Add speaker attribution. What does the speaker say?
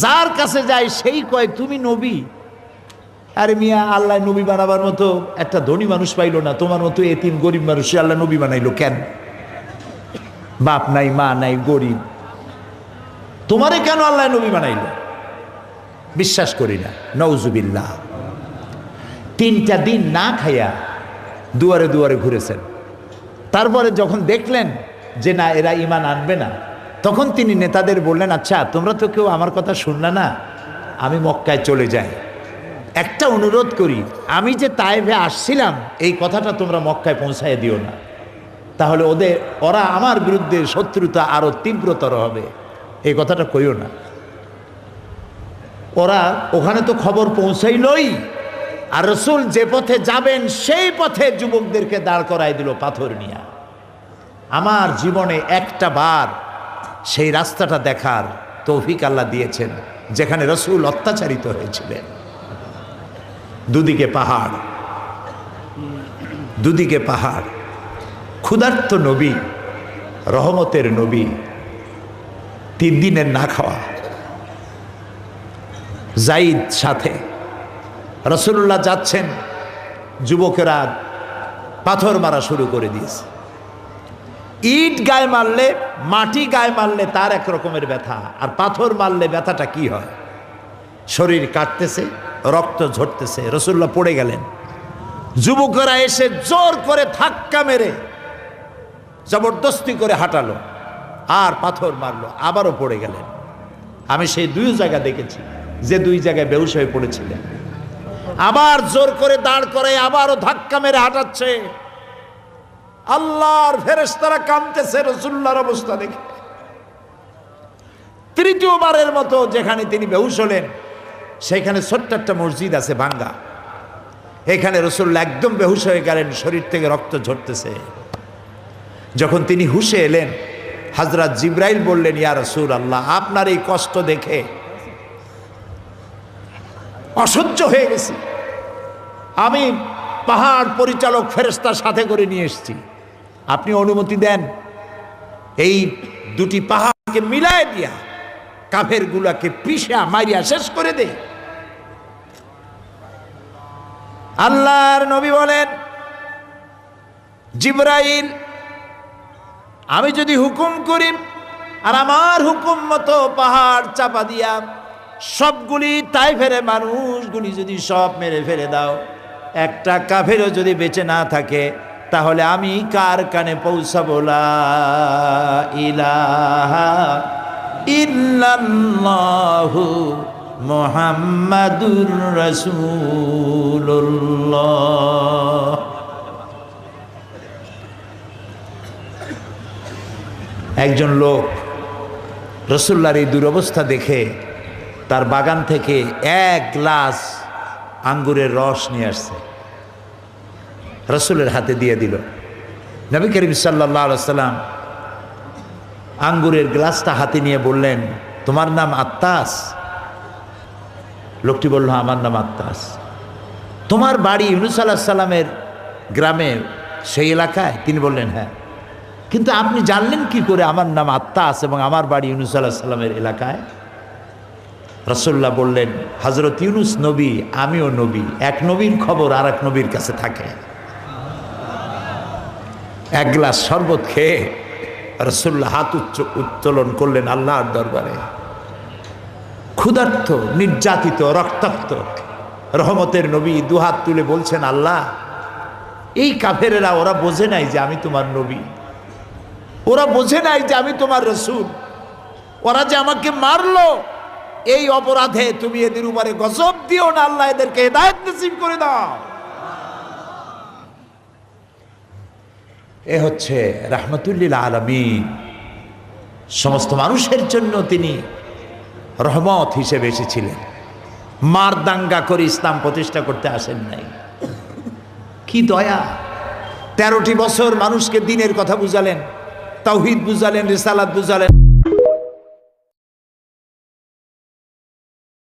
Speaker 1: যার কাছে যায় সেই কয় তুমি নবী। আরে মিয়া, আল্লাহ নবী বানাবার মতো একটা ধনী মানুষ পাইলো না, তোমার মতো এতিম গরিব মানুষ আল্লাহ নবী বানাইলো কেন? বাপ নাই, মা নাই, গরিব, তোমারে কেন আল্লাহ নবী বানাইলো? বিশ্বাস করি না, নওজুবিল্লাহ। 3টা দিন না খাইয়া দুয়ারে দুয়ারে ঘুরেছেন। তারপরে যখন দেখলেন যে না, এরা ঈমান আনবে না, তখন তিনি নেতাদের বললেন, আচ্ছা তোমরা তো কেউ আমার কথা শুনলে না, আমি মক্কায় চলে যাই। একটা অনুরোধ করি, আমি যে তায়েফে আসছিলাম এই কথাটা তোমরা মক্কায় পৌঁছায় দিও না, তাহলে ওরা আমার বিরুদ্ধে শত্রুতা আরো তীব্রতর হবে, এই কথাটা কইও না। ওরা ওখানে তো খবর পৌঁছাইলই, আর রসুল যে পথে যাবেন সেই পথে যুবকদেরকে দাঁড় করাই দিল পাথর নিয়ে। আমার জীবনে একটা বার সেই রাস্তাটা দেখার তৌফিক আল্লাহ দিয়েছেন, যেখানে রসুল অত্যাচারিত হয়েছিলেন। দুদিকে পাহাড়, দুদিকে পাহাড়, ক্ষুধার্ত নবী, রহমতের নবী, 3 দিনের না খাওয়া। যাইদ সাথে, রসুল্লাহ যাচ্ছেন, যুবকেরা পাথর মারা শুরু করে দিয়েছে। ইট গায়ে মারলে, মাটি গায়ে মারলে তার এক রকমের ব্যথা, আর পাথর মারলে ব্যথাটা কি হয়? শরীর কাটতেছে, রক্ত ঝরতেছে। রসুল্লাহ পড়ে গেলেন, যুবকেরা এসে জোর করে ধাক্কা মেরে জবরদস্তি করে হাঁটালো, আর পাথর মারলো, আবারও পড়ে গেলেন। আমি সেই 2 জায়গা দেখেছি, যে 2 জায়গায় বেহুশ হয়ে পড়েছিলেন। আবার জোর করে দাঁড় করে আবারও ধাক্কা মেরে হাঁটাচ্ছে। আল্লাহর ফেরেশতারা কাঁদতেছে রাসূলুল্লাহর অবস্থা দেখে। 3য়বারের মতো যেখানে তিনি বেহুশ হলেন, সেখানে ছোট্ট একটা মসজিদ আছে ভাঙ্গা, এখানে রাসূলুল্লাহ একদম বেহুশ হয়ে গেলেন, শরীর থেকে রক্ত ঝরতেছে। যখন তিনি হুশে এলেন, হযরত জিবরাইল বললেন, ইয়া রাসূলুল্লাহ, আপনার এই কষ্ট দেখে অসহ্য হয়ে গেছে, আমি পাহাড় পরিচালক ফেরেশতার সাথে করে নিয়ে এসেছি, আপনি অনুমতি দেন এই 2টি পাহাড়কে মিলায় দিয়া কাফেরগুলাকে পিষা মারিয়া শেষ করে দে। আল্লাহর নবী বলেন, জিবরাইল, আমি যদি হুকুম করি আর আমার হুকুম মতো পাহাড় চাপা দিয়া সবগুলি তাইফের মানুষগুলি যদি সব মেরে ফেলে দাও, একটা কাফেরও যদি বেঁচে না থাকে, তাহলে আমি কার কানে পৌঁছাবো? লা ইলাহা ইল্লাল্লাহু মুহাম্মাদুর রাসূলুল্লাহ। একজন লোক রাসূলুল্লাহর এই দুরবস্থা দেখে তার বাগান থেকে 1 গ্লাস আঙ্গুরের রস নিয়ে আসছে, রাসূলের হাতে দিয়ে দিল। নবী করিম সাল্লাল্লাহু আলাইহি ওয়াসাল্লাম আঙ্গুরের গ্লাসটা হাতে নিয়ে বললেন, তোমার নাম আত্তাস? লোকটি বলল, আমার নাম আত্তাস। তোমার বাড়ি ইউনূস আলাইহিস সালামের গ্রামে, সেই এলাকায়? তিনি বললেন, হ্যাঁ। কিন্তু আপনি জানলেন কি করে আমার নাম আত্তাস এবং আমার বাড়ি ইউনূস আলাইহিস সালামের এলাকায়? রাসূলুল্লাহ বললেন, হযরত ইউনূস নবী, আমিও নবী, এক নবীর খবর আর এক নবীর কাছে থাকে। 1 গ্লাস শরবত খেয়ে রাসূলুল্লাহ হাত উত্তোলন করলেন আল্লাহর দরবারে। ক্ষুধার্ত, নির্যাতিত, রক্তাক্ত রহমতের নবী 2 হাত তুলে বলছেন, আল্লাহ, এই কাফেরেরা ওরা বোঝে নাই যে আমি তোমার নবী, ওরা বোঝে নাই যে আমি তোমার রাসূল, ওরা যে আমাকে মারলো, এই অপরাধে তুমি এদের উপরে গজব দিও না, আল্লাহ এদেরকে হেদায়েত নসিব করে দাও। এ হচ্ছে রাহমাতুল্লিল আলামিন, সমস্ত মানুষের জন্য তিনি রহমত হিসেবে এসেছিলেন। মার দাঙ্গা করে ইসলাম প্রতিষ্ঠা করতে আসেন নাই। কি দয়া! 13টি বছর মানুষকে দ্বীনের কথা বুঝালেন, তাওহীদ বুঝালেন, রিসালাত বুঝালেন।